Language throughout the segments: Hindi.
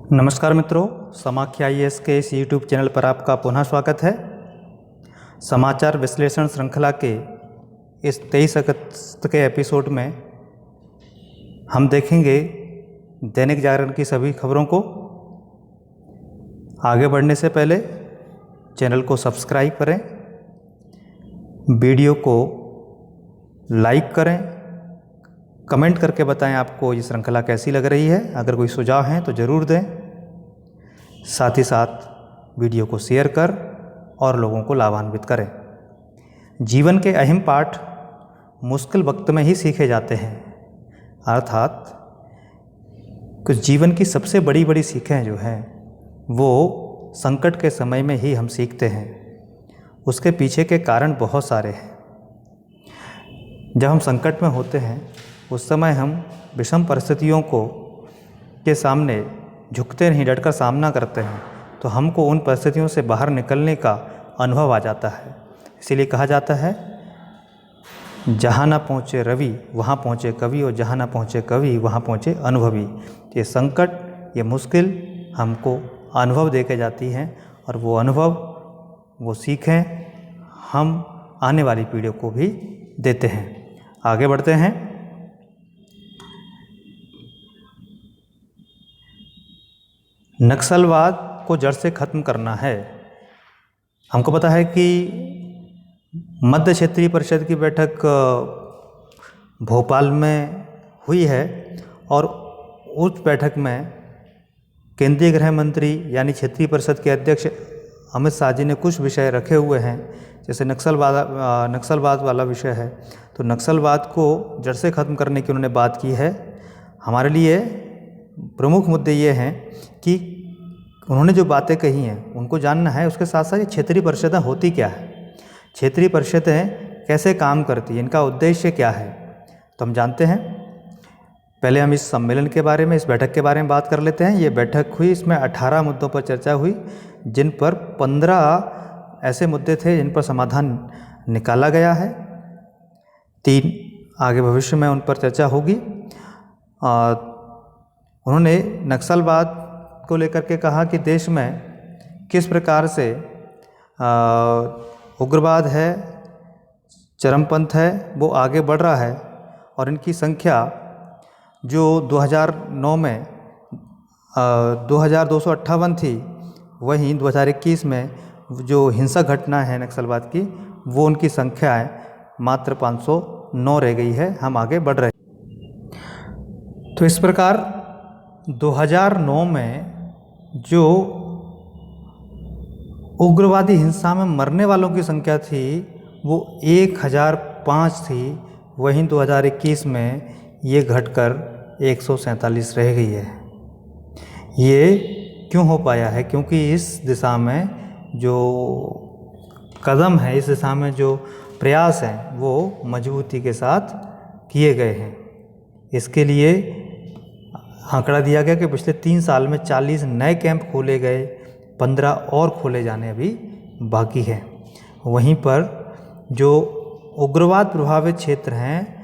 नमस्कार मित्रों, समाख्या आईएएस के इस यूट्यूब चैनल पर आपका पुनः स्वागत है। समाचार विश्लेषण श्रृंखला के इस 23 अगस्त के एपिसोड में हम देखेंगे दैनिक जागरण की सभी खबरों को। आगे बढ़ने से पहले चैनल को सब्सक्राइब करें, वीडियो को लाइक करें, कमेंट करके बताएं आपको ये श्रृंखला कैसी लग रही है। अगर कोई सुझाव हैं तो ज़रूर दें। साथ ही साथ वीडियो को शेयर कर और लोगों को लाभान्वित करें। जीवन के अहम पाठ मुश्किल वक्त में ही सीखे जाते हैं, अर्थात कुछ जीवन की सबसे बड़ी बड़ी सीखें जो हैं वो संकट के समय में ही हम सीखते हैं। उसके पीछे के कारण बहुत सारे हैं। जब हम संकट में होते हैं उस समय हम विषम परिस्थितियों के सामने झुकते नहीं, डटकर सामना करते हैं, तो हमको उन परिस्थितियों से बाहर निकलने का अनुभव आ जाता है। इसीलिए कहा जाता है, जहाँ ना पहुँचे रवि वहाँ पहुँचे कवि, और जहाँ ना पहुँचे कवि वहाँ पहुँचे अनुभवी। ये संकट, ये मुश्किल हमको अनुभव दे के जाती हैं, और वो अनुभव, वो सीखें हम आने वाली पीढ़ियों को भी देते हैं। आगे बढ़ते हैं। नक्सलवाद को जड़ से खत्म करना है। हमको पता है कि मध्य क्षेत्रीय परिषद की बैठक भोपाल में हुई है, और उस बैठक में केंद्रीय गृह मंत्री यानी क्षेत्रीय परिषद के अध्यक्ष अमित शाह जी ने कुछ विषय रखे हुए हैं। जैसे नक्सलवाद वाला विषय है, तो नक्सलवाद को जड़ से ख़त्म करने की उन्होंने बात की है। हमारे लिए प्रमुख मुद्दे ये हैं कि उन्होंने जो बातें कही हैं उनको जानना है। उसके साथ साथ ये क्षेत्रीय परिषदें होती क्या है, क्षेत्रीय परिषदें कैसे काम करती हैं, इनका उद्देश्य क्या है, तो हम जानते हैं। पहले हम इस सम्मेलन के बारे में, इस बैठक के बारे में बात कर लेते हैं। ये बैठक हुई, इसमें 18 मुद्दों पर चर्चा हुई, जिन पर 15 ऐसे मुद्दे थे जिन पर समाधान निकाला गया है। 3 आगे भविष्य में उन पर चर्चा होगी। उन्होंने नक्सलवाद को लेकर के कहा कि देश में किस प्रकार से उग्रवाद है, चरमपंथ है, वो आगे बढ़ रहा है, और इनकी संख्या जो 2009 में 2258 थी, वहीं 2021 में जो हिंसक घटना है नक्सलवाद की, वो उनकी संख्या है मात्र 509 रह गई है। हम आगे बढ़ रहे हैं। तो इस प्रकार 2009 में जो उग्रवादी हिंसा में मरने वालों की संख्या थी वो 1005 थी, वहीं 2021 में ये घटकर 147 रह गई है। ये क्यों हो पाया है? क्योंकि इस दिशा में जो कदम है, इस दिशा में जो प्रयास हैं, वो मजबूती के साथ किए गए हैं। इसके लिए आंकड़ा दिया गया कि पिछले 3 साल में 40 नए कैंप खोले गए, 15 और खोले जाने अभी बाकी हैं। वहीं पर जो उग्रवाद प्रभावित क्षेत्र हैं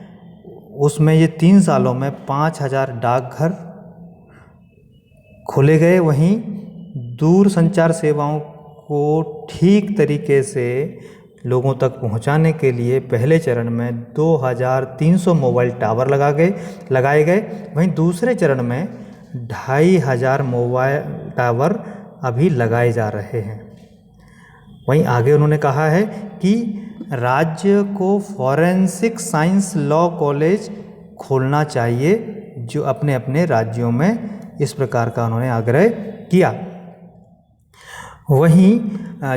उसमें ये 3 सालों में 5000 डाकघर खोले गए। वहीं दूर संचार सेवाओं को ठीक तरीके से लोगों तक पहुंचाने के लिए पहले चरण में 2300 मोबाइल टावर लगाए गए। वहीं दूसरे चरण में 2500 मोबाइल टावर अभी लगाए जा रहे हैं। वहीं आगे उन्होंने कहा है कि राज्य को फॉरेंसिक साइंस लॉ कॉलेज खोलना चाहिए, जो अपने अपने राज्यों में, इस प्रकार का उन्होंने आग्रह किया। वहीं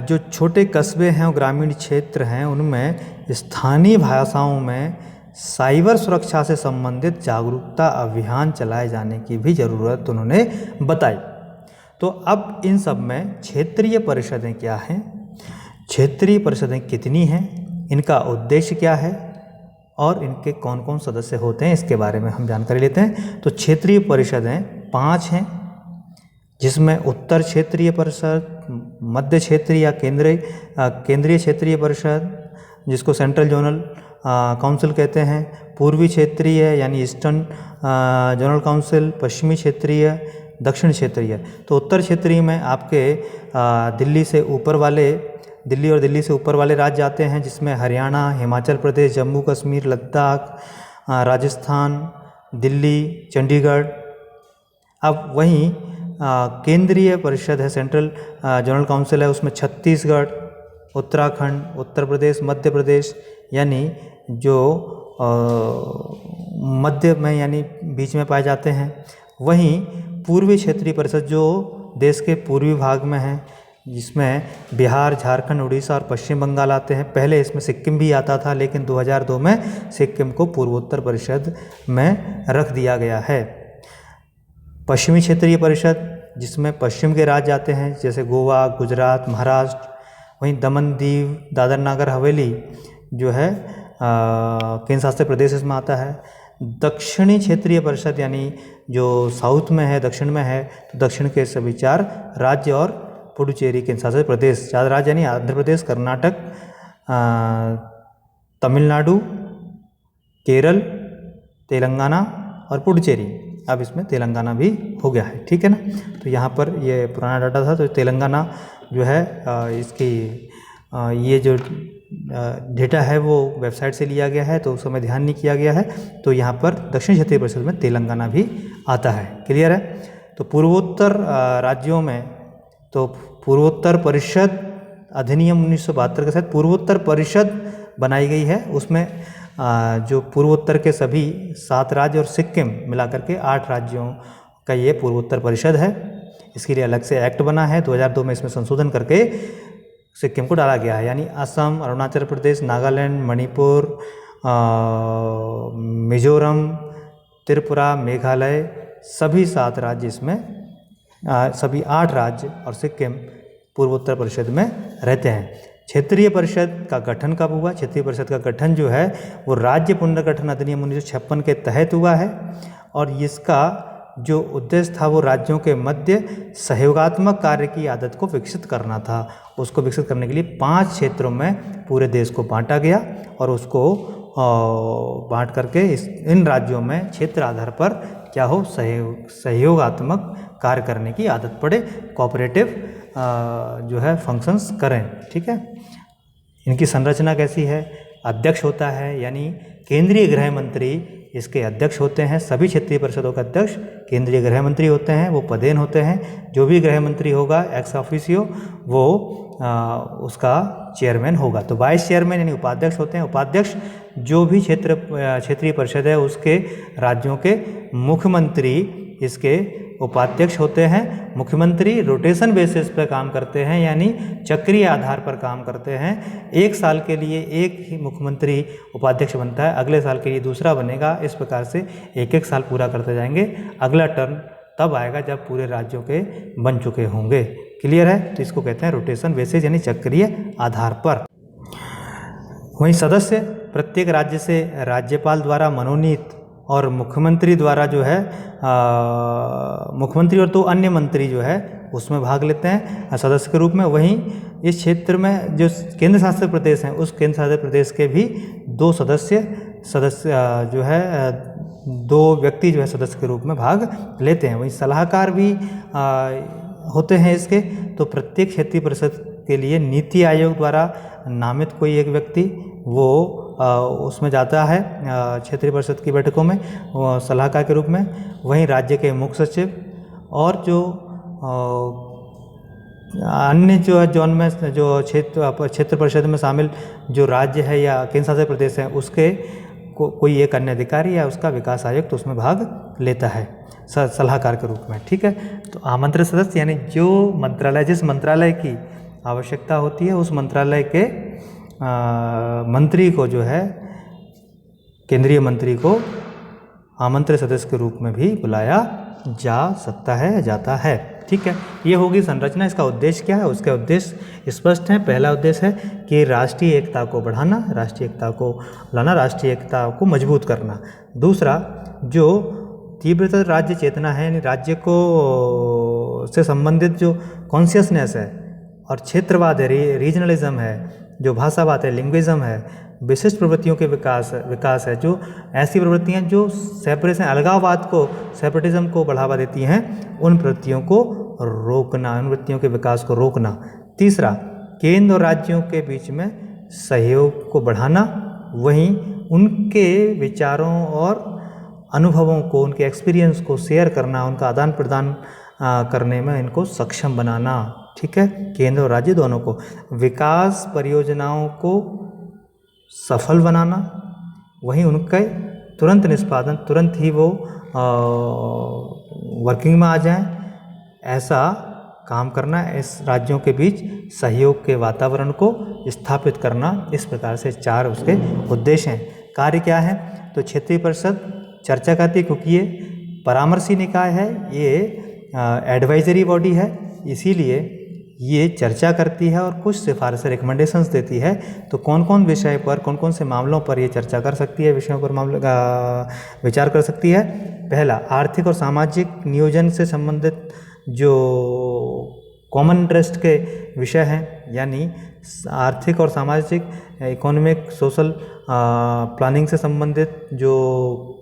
जो छोटे कस्बे हैं और ग्रामीण क्षेत्र हैं उनमें स्थानीय भाषाओं में साइबर सुरक्षा से संबंधित जागरूकता अभियान चलाए जाने की भी ज़रूरत उन्होंने बताई। तो अब इन सब में क्षेत्रीय परिषदें क्या हैं, क्षेत्रीय परिषदें कितनी हैं, इनका उद्देश्य क्या है और इनके कौन कौन सदस्य होते हैं, इसके बारे में हम जानकारी लेते हैं। तो क्षेत्रीय परिषदें 5 हैं, जिसमें उत्तर क्षेत्रीय परिषद, मध्य क्षेत्रीय या केंद्रीय क्षेत्रीय परिषद जिसको सेंट्रल जोनल काउंसिल कहते हैं, पूर्वी क्षेत्रीय यानी ईस्टर्न जोनल काउंसिल, पश्चिमी क्षेत्रीय दक्षिण क्षेत्रीय। तो उत्तर क्षेत्रीय में आपके दिल्ली और दिल्ली से ऊपर वाले राज्य आते हैं, जिसमें हरियाणा, हिमाचल प्रदेश, जम्मू कश्मीर, लद्दाख, राजस्थान, दिल्ली, चंडीगढ़। अब वहीं केंद्रीय परिषद है, सेंट्रल जनरल काउंसिल है, उसमें छत्तीसगढ़, उत्तराखंड, उत्तर प्रदेश, मध्य प्रदेश, यानी जो मध्य में यानी बीच में पाए जाते हैं। वहीं पूर्वी क्षेत्रीय परिषद जो देश के पूर्वी भाग में है, जिसमें बिहार, झारखंड, उड़ीसा और पश्चिम बंगाल आते हैं। पहले इसमें सिक्किम भी आता था, लेकिन 2002 में सिक्किम को पूर्वोत्तर परिषद में रख दिया गया है। पश्चिमी क्षेत्रीय परिषद, जिसमें पश्चिम के राज्य आते हैं, जैसे गोवा, गुजरात, महाराष्ट्र। वहीं दमन दीव, दादर नागर हवेली जो है केंद्र शासित प्रदेश इसमें आता है। दक्षिणी क्षेत्रीय परिषद यानी जो साउथ में है, दक्षिण में है, तो दक्षिण के सभी 4 राज्य और पुडुचेरी केंद्र शासित प्रदेश। 4 राज्य यानी आंध्र प्रदेश, कर्नाटक, तमिलनाडु, केरल, तेलंगाना और पुडुचेरी। अब इसमें तेलंगाना भी हो गया है, ठीक है ना। तो यहाँ पर ये पुराना डाटा था, तो तेलंगाना जो है इसकी ये जो डेटा है वो वेबसाइट से लिया गया है, तो उस समय ध्यान नहीं किया गया है। तो यहाँ पर दक्षिण क्षेत्रीय परिषद में तेलंगाना भी आता है। क्लियर है। तो पूर्वोत्तर राज्यों में तो पूर्वोत्तर परिषद अधिनियम 1972 के साथ पूर्वोत्तर परिषद बनाई गई है। उसमें जो पूर्वोत्तर के सभी 7 राज्य और सिक्किम मिलाकर के 8 राज्यों का ये पूर्वोत्तर परिषद है। इसके लिए अलग से एक्ट बना है। 2002 में इसमें संशोधन करके सिक्किम को डाला गया है, यानी असम, अरुणाचल प्रदेश, नागालैंड, मणिपुर, मिजोरम, त्रिपुरा, मेघालय, सभी 7 राज्य इसमें सभी 8 राज्य और सिक्किम पूर्वोत्तर परिषद में रहते हैं। क्षेत्रीय परिषद का गठन कब हुआ? क्षेत्रीय परिषद का गठन जो है वो राज्य पुनर्गठन अधिनियम 1956 के तहत हुआ है, और इसका जो उद्देश्य था वो राज्यों के मध्य सहयोगात्मक कार्य की आदत को विकसित करना था। उसको विकसित करने के लिए 5 क्षेत्रों में पूरे देश को बांटा गया, और उसको बांट करके इन राज्यों में क्षेत्र आधार पर क्या हो, सहयोगात्मक कार्य करने की आदत पड़े, कोऑपरेटिव जो है फंक्शंस करें। ठीक है। इनकी संरचना कैसी है? अध्यक्ष होता है, यानी केंद्रीय गृह मंत्री इसके अध्यक्ष होते हैं। सभी क्षेत्रीय परिषदों के अध्यक्ष केंद्रीय गृह मंत्री होते हैं, वो पदेन होते हैं। जो भी गृह मंत्री होगा एक्स ऑफिसियो वो उसका चेयरमैन होगा। तो वाइस चेयरमैन यानी उपाध्यक्ष होते हैं। उपाध्यक्ष जो भी क्षेत्रीय परिषद है उसके राज्यों के मुख्यमंत्री इसके उपाध्यक्ष होते हैं। मुख्यमंत्री रोटेशन बेसिस पर काम करते हैं, यानी चक्रीय आधार पर काम करते हैं। 1 साल के लिए एक ही मुख्यमंत्री उपाध्यक्ष बनता है, अगले साल के लिए दूसरा बनेगा। इस प्रकार से 1-1 साल पूरा करते जाएंगे। अगला टर्म तब आएगा जब पूरे राज्यों के बन चुके होंगे। क्लियर है? तो इसको कहते हैं रोटेशन बेसिस यानी चक्रीय आधार पर। वहीं सदस्य प्रत्येक राज्य से राज्यपाल द्वारा मनोनीत और मुख्यमंत्री द्वारा जो है मुख्यमंत्री और 2 अन्य मंत्री जो है उसमें भाग लेते हैं सदस्य के रूप में। वहीं इस क्षेत्र में जो केंद्र शासित प्रदेश हैं उस केंद्र शासित प्रदेश के भी 2 सदस्य जो है 2 व्यक्ति जो है सदस्य के रूप में भाग लेते हैं। वहीं सलाहकार भी होते हैं इसके। तो प्रत्येक क्षेत्रीय परिषद के लिए नीति आयोग द्वारा नामित कोई एक व्यक्ति वो उसमें जाता है क्षेत्रीय परिषद की बैठकों में सलाहकार के रूप में। वहीं राज्य के मुख्य सचिव और जो अन्य जो है जोन में जो क्षेत्र परिषद में शामिल जो राज्य है या केंद्र शासित प्रदेश है उसके कोई एक अन्य अधिकारी या उसका विकास आयुक्त तो उसमें भाग लेता है सलाहकार के रूप में। ठीक है। तो आमंत्रित सदस्य यानी जो मंत्रालय जिस मंत्रालय की आवश्यकता होती है उस मंत्रालय के मंत्री को जो है केंद्रीय मंत्री को आमंत्रित सदस्य के रूप में भी बुलाया जा सकता है, जाता है। ठीक है। ये होगी संरचना। इसका उद्देश्य क्या है? उसके उद्देश्य स्पष्ट हैं। पहला उद्देश्य है कि राष्ट्रीय एकता को बढ़ाना, राष्ट्रीय एकता को लाना, राष्ट्रीय एकता को मजबूत करना। दूसरा, जो तीव्रतर राज्य चेतना है यानी राज्य को से संबंधित जो कॉन्शियसनेस है और क्षेत्रवाद है, रीजनलिज्म है, जो भाषावाद है, लिंग्विज्म है, विशिष्ट प्रवृत्तियों के विकास है, जो ऐसी प्रवृत्तियां जो सेपरेशन अलगाववाद को, सेपरेटिज्म को बढ़ावा देती हैं, उन प्रवृत्तियों को रोकना, उन वृत्तियों के विकास को रोकना। तीसरा, केंद्र और राज्यों के बीच में सहयोग को बढ़ाना, वहीं उनके विचारों और अनुभवों को, उनके एक्सपीरियंस को शेयर करना, उनका आदान प्रदान करने में इनको सक्षम बनाना। ठीक है, केंद्र और राज्य दोनों को। विकास परियोजनाओं को सफल बनाना, वहीं उनके तुरंत निष्पादन, तुरंत ही वो वर्किंग में आ जाएं, ऐसा काम करना, इस राज्यों के बीच सहयोग के वातावरण को स्थापित करना। इस प्रकार से 4 उसके उद्देश्य हैं। कार्य क्या है? तो क्षेत्रीय परिषद चर्चा करती है, क्योंकि ये परामर्शी निकाय है, ये एडवाइजरी बॉडी है, इसीलिए ये चर्चा करती है और कुछ सिफारिशें, रिकमेंडेशंस देती है। तो कौन कौन विषय पर, कौन कौन से मामलों पर ये चर्चा कर सकती है, विषयों पर विचार कर सकती है? पहला, आर्थिक और सामाजिक नियोजन से संबंधित जो कॉमन इंटरेस्ट के विषय हैं, यानी आर्थिक और सामाजिक, इकोनॉमिक, सोशल प्लानिंग से संबंधित जो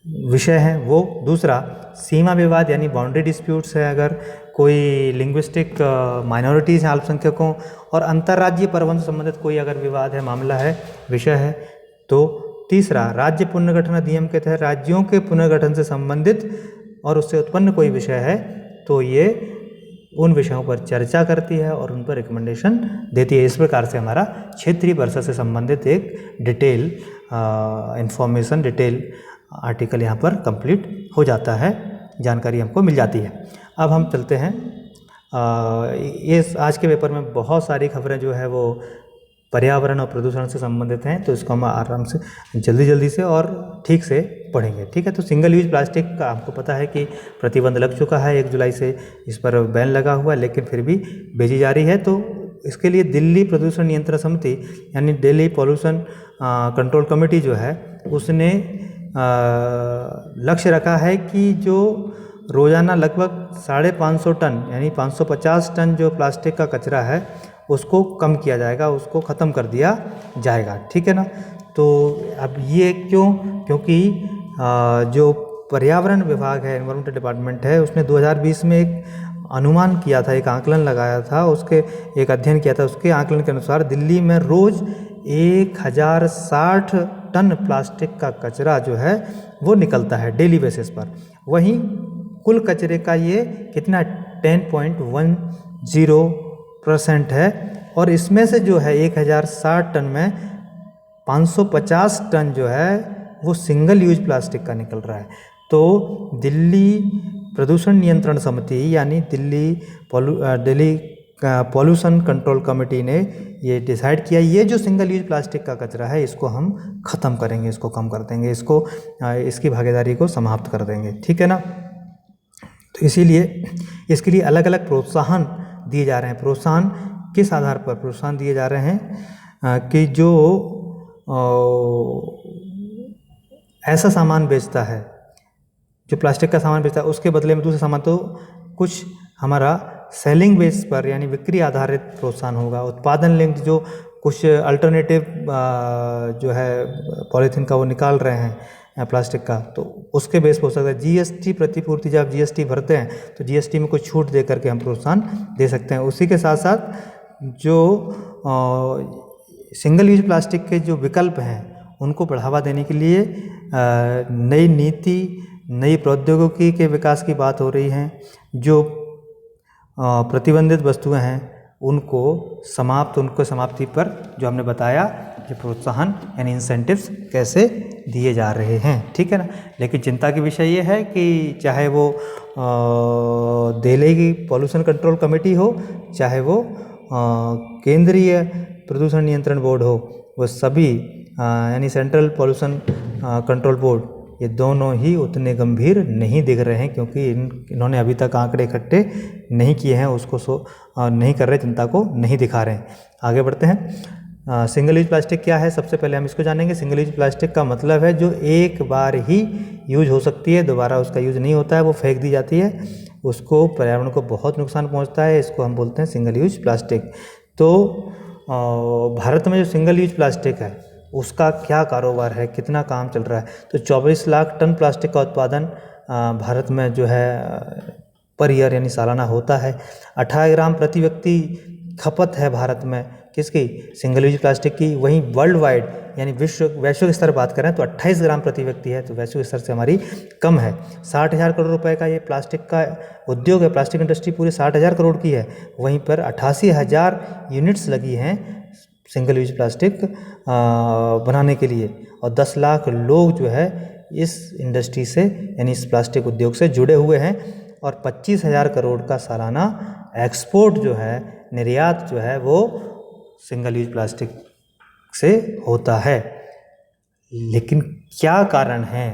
विषय हैं वो। दूसरा, सीमा विवाद यानी बाउंड्री डिस्प्यूट्स है, अगर कोई लिंग्विस्टिक माइनॉरिटीज़ हैं, अल्पसंख्यकों और अंतर्राज्यीय परिवहन से संबंधित कोई अगर विवाद है, मामला है, विषय है तो। तीसरा, राज्य पुनर्गठन अधिनियम के तहत राज्यों के पुनर्गठन से संबंधित और उससे उत्पन्न कोई विषय है तो ये उन विषयों पर चर्चा करती है और उन पर रिकमेंडेशन देती है। इस प्रकार से हमारा क्षेत्रीय परिषद से संबंधित एक डिटेल इंफॉर्मेशन, डिटेल आर्टिकल यहाँ पर कंप्लीट हो जाता है, जानकारी हमको मिल जाती है। अब हम चलते हैं, ये आज के पेपर में बहुत सारी खबरें जो है वो पर्यावरण और प्रदूषण से संबंधित हैं, तो इसको हम आराम से जल्दी से और ठीक से पढ़ेंगे। ठीक है, तो सिंगल यूज प्लास्टिक का आपको पता है कि प्रतिबंध लग चुका है, 1 जुलाई से इस पर बैन लगा हुआ है, लेकिन फिर भी बेची जा रही है। तो इसके लिए दिल्ली प्रदूषण नियंत्रण समिति यानी दिल्ली पॉल्यूशन कंट्रोल कमेटी जो है, उसने लक्ष्य रखा है कि जो रोज़ाना लगभग 550 टन यानी 550 टन जो प्लास्टिक का कचरा है उसको कम किया जाएगा, उसको ख़त्म कर दिया जाएगा। ठीक है ना। तो अब ये क्यों? क्योंकि जो पर्यावरण विभाग है, एनवायरमेंटल डिपार्टमेंट है, उसने 2020 में एक अनुमान किया था, एक आकलन लगाया था, उसके एक अध्ययन किया था। उसके आकलन के अनुसार दिल्ली में रोज़ 1060 टन प्लास्टिक का कचरा जो है वो निकलता है डेली बेसिस पर। वहीं कुल कचरे का ये कितना 10.10% है, और इसमें से जो है 1060 टन में 550 टन जो है वो सिंगल यूज प्लास्टिक का निकल रहा है। तो दिल्ली प्रदूषण नियंत्रण समिति यानी दिल्ली पॉल्यूशन कंट्रोल कमेटी ने ये डिसाइड किया, ये जो सिंगल यूज प्लास्टिक का कचरा है इसको हम ख़त्म करेंगे, इसको कम कर देंगे, इसको इसकी भागीदारी को समाप्त कर देंगे। ठीक है ना। तो इसीलिए इसके लिए अलग अलग प्रोत्साहन दिए जा रहे हैं। प्रोत्साहन किस आधार पर प्रोत्साहन दिए जा रहे हैं कि जो ऐसा सामान बेचता है, जो प्लास्टिक का सामान बेचता है, उसके बदले में दूसरा सामान, तो कुछ हमारा सेलिंग बेस पर यानी बिक्री आधारित प्रोत्साहन होगा। उत्पादन लिंक्ड जो कुछ अल्टरनेटिव जो है पॉलीथीन का वो निकाल रहे हैं प्लास्टिक का, तो उसके बेस पर हो सकता है। जीएसटी प्रतिपूर्ति, जब जीएसटी भरते हैं तो जीएसटी में कुछ छूट दे करके हम प्रोत्साहन दे सकते हैं। उसी के साथ साथ जो सिंगल यूज प्लास्टिक के जो विकल्प हैं उनको बढ़ावा देने के लिए नई नीति, नई प्रौद्योगिकी के विकास की बात हो रही है। जो प्रतिबंधित वस्तुएं हैं उनको समाप्ति पर जो हमने बताया कि प्रोत्साहन यानी इंसेंटिव्स कैसे दिए जा रहे हैं। ठीक है ना। लेकिन चिंता की विषय ये है कि चाहे वो दिल्ली की पॉल्यूशन कंट्रोल कमेटी हो, चाहे वो केंद्रीय प्रदूषण नियंत्रण बोर्ड हो, वो सभी यानी सेंट्रल पॉल्यूशन कंट्रोल बोर्ड, ये दोनों ही उतने गंभीर नहीं दिख रहे हैं, क्योंकि इन्होंने अभी तक आंकड़े इकट्ठे नहीं किए हैं, उसको नहीं कर रहे, जनता को नहीं दिखा रहे हैं। आगे बढ़ते हैं। सिंगल यूज प्लास्टिक क्या है, सबसे पहले हम इसको जानेंगे। सिंगल यूज प्लास्टिक का मतलब है जो एक बार ही यूज हो सकती है, दोबारा उसका यूज नहीं होता है, वो फेंक दी जाती है। उसको पर्यावरण को बहुत नुकसान पहुंचता है। इसको हम बोलते हैं सिंगल यूज प्लास्टिक। तो भारत में जो सिंगल यूज प्लास्टिक है उसका क्या कारोबार है, कितना काम चल रहा है, तो 24 लाख टन प्लास्टिक का उत्पादन भारत में जो है पर ईयर यानी सालाना होता है। 18 ग्राम प्रति व्यक्ति खपत है भारत में किसकी, सिंगल यूज प्लास्टिक की। वहीं वर्ल्ड वाइड यानी वैश्विक स्तर बात करें तो 28 ग्राम प्रति व्यक्ति है, तो वैश्विक स्तर से हमारी कम है। 60,000 करोड़ रुपए का ये प्लास्टिक का उद्योग है, प्लास्टिक इंडस्ट्री पूरी 60,000 करोड़ की है। वहीं पर 88,000 यूनिट्स लगी हैं सिंगल यूज प्लास्टिक बनाने के लिए, और 10 लाख लोग जो है इस इंडस्ट्री से यानी इस प्लास्टिक उद्योग से जुड़े हुए हैं, और 25,000 करोड़ का सालाना एक्सपोर्ट जो है, निर्यात जो है वो सिंगल यूज प्लास्टिक से होता है। लेकिन क्या कारण है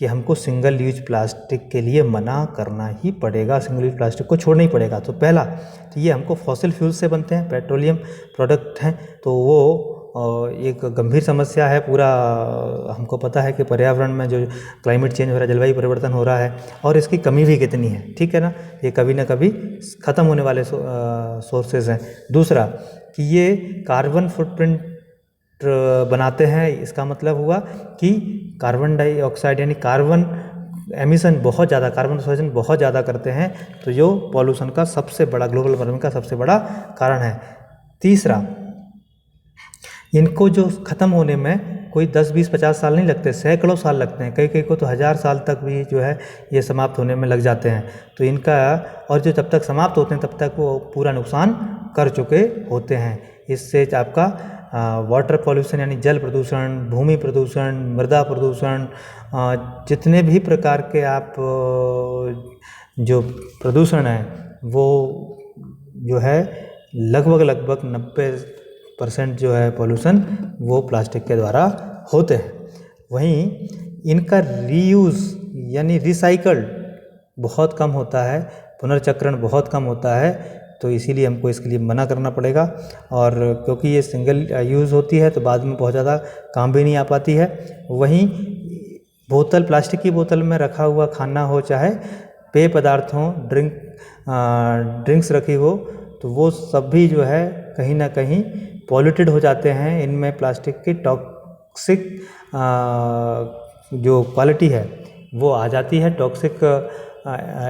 कि हमको सिंगल यूज प्लास्टिक के लिए मना करना ही पड़ेगा, सिंगल यूज प्लास्टिक को छोड़ना ही पड़ेगा? तो पहला तो ये हमको फॉसिल फ्यूल से बनते हैं, पेट्रोलियम प्रोडक्ट हैं, तो वो एक गंभीर समस्या है। पूरा हमको पता है कि पर्यावरण में जो क्लाइमेट चेंज हो रहा है, जलवायु परिवर्तन हो रहा है, और इसकी कमी भी कितनी है, ठीक है ना। ये कभी ना कभी ख़त्म होने वाले सोर्सेज हैं। दूसरा कि ये कार्बन फुटप्रिंट बनाते हैं, इसका मतलब हुआ कि कार्बन डाइऑक्साइड यानी कार्बन एमिशन बहुत ज़्यादा, कार्बन उत्सर्जन बहुत ज़्यादा करते हैं, तो जो पॉल्यूशन का सबसे बड़ा, ग्लोबल वार्मिंग का सबसे बड़ा कारण है। तीसरा, इनको जो ख़त्म होने में कोई 10, 20, 50 साल नहीं लगते, सैकड़ों साल लगते हैं, कई को तो 1000 साल तक भी जो है ये समाप्त होने में लग जाते हैं। तो इनका, और जो जब तक समाप्त होते हैं तब तक वो पूरा नुकसान कर चुके होते हैं। इससे आपका वाटर पॉल्यूशन यानी जल प्रदूषण, भूमि प्रदूषण, मृदा प्रदूषण, जितने भी प्रकार के आप जो प्रदूषण है वो जो है लगभग 90% जो है पॉल्यूशन वो प्लास्टिक के द्वारा होते हैं। वहीं इनका रीयूज़ यानी रिसाइकल्ड बहुत कम होता है, पुनर्चक्रण बहुत कम होता है, तो इसीलिए हमको इसके लिए मना करना पड़ेगा। और क्योंकि ये सिंगल यूज़ होती है तो बाद में बहुत ज़्यादा काम भी नहीं आ पाती है। वहीं बोतल, प्लास्टिक की बोतल में रखा हुआ खाना हो, चाहे पेय पदार्थ हों, ड्रिंक्स रखी हो, तो वो सब भी जो है कहीं ना कहीं पॉल्यूटेड हो जाते हैं। इनमें प्लास्टिक की टॉक्सिक जो क्वालिटी है वो आ जाती है, टॉक्सिक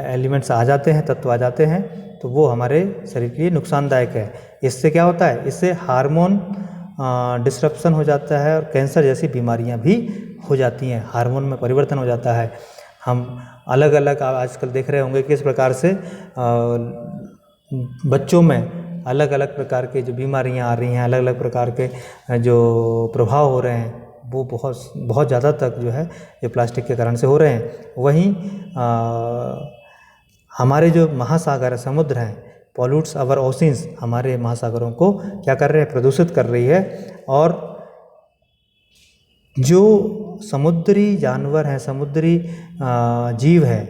एलिमेंट्स आ जाते हैं, तत्व आ जाते हैं, तो वो हमारे शरीर के लिए नुकसानदायक है। इससे क्या होता है, इससे हार्मोन डिस्ट्रप्शन हो जाता है और कैंसर जैसी बीमारियां भी हो जाती हैं, हार्मोन में परिवर्तन हो जाता है। हम अलग अलग आजकल देख रहे होंगे किस प्रकार से बच्चों में अलग अलग प्रकार के जो बीमारियां आ रही हैं, अलग अलग प्रकार के जो प्रभाव हो रहे हैं, वो बहुत ज़्यादा तक जो है ये प्लास्टिक के कारण से हो रहे हैं। वहीं हमारे जो महासागर है, समुद्र हैं, पॉल्यूट्स आवर ओशियंस, हमारे महासागरों को क्या कर रहे हैं, प्रदूषित कर रही है। और जो समुद्री जानवर हैं, समुद्री जीव हैं,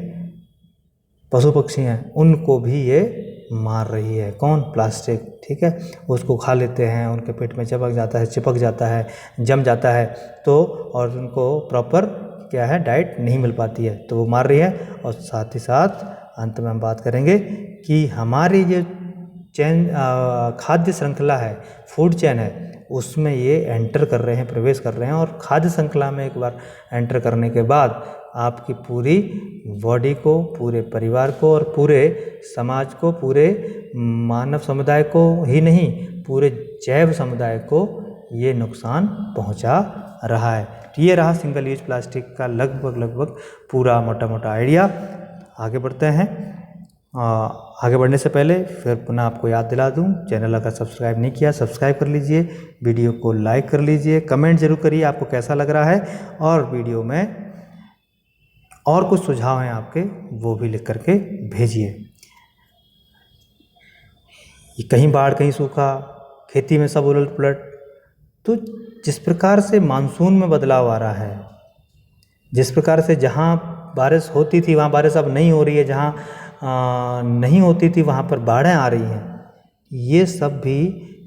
पशु पक्षी हैं, उनको भी ये मार रही है। कौन? प्लास्टिक, ठीक है। उसको खा लेते हैं, उनके पेट में चिपक जाता है, जम जाता है, तो और उनको प्रॉपर क्या है डाइट नहीं मिल पाती है, तो वो मार रही है। और साथ ही साथ अंत में हम बात करेंगे कि हमारी जो चेन खाद्य श्रृंखला है, फूड चेन है, उसमें ये एंटर कर रहे हैं, प्रवेश कर रहे हैं। और खाद्य श्रृंखला में एक बार एंटर करने के बाद आपकी पूरी बॉडी को, पूरे परिवार को और पूरे समाज को, पूरे मानव समुदाय को ही नहीं, पूरे जैव समुदाय को ये नुकसान पहुंचा रहा है। तो ये रहा सिंगल यूज प्लास्टिक का लगभग पूरा मोटा आइडिया। आगे बढ़ते हैं। आगे बढ़ने से पहले फिर पुनः आपको याद दिला दूं, चैनल अगर सब्सक्राइब नहीं किया सब्सक्राइब कर लीजिए, वीडियो को लाइक कर लीजिए, कमेंट जरूर करिए आपको कैसा लग रहा है, और वीडियो में और कुछ सुझाव हैं आपके वो भी लिख करके भेजिए। कहीं बाढ़, कहीं सूखा, खेती में सब उलट पुलट, तो जिस प्रकार से मानसून में बदलाव आ रहा है, जिस प्रकार से जहाँ बारिश होती थी वहाँ बारिश अब नहीं हो रही है, जहाँ नहीं होती थी वहाँ पर बाढ़ें आ रही हैं, ये सब भी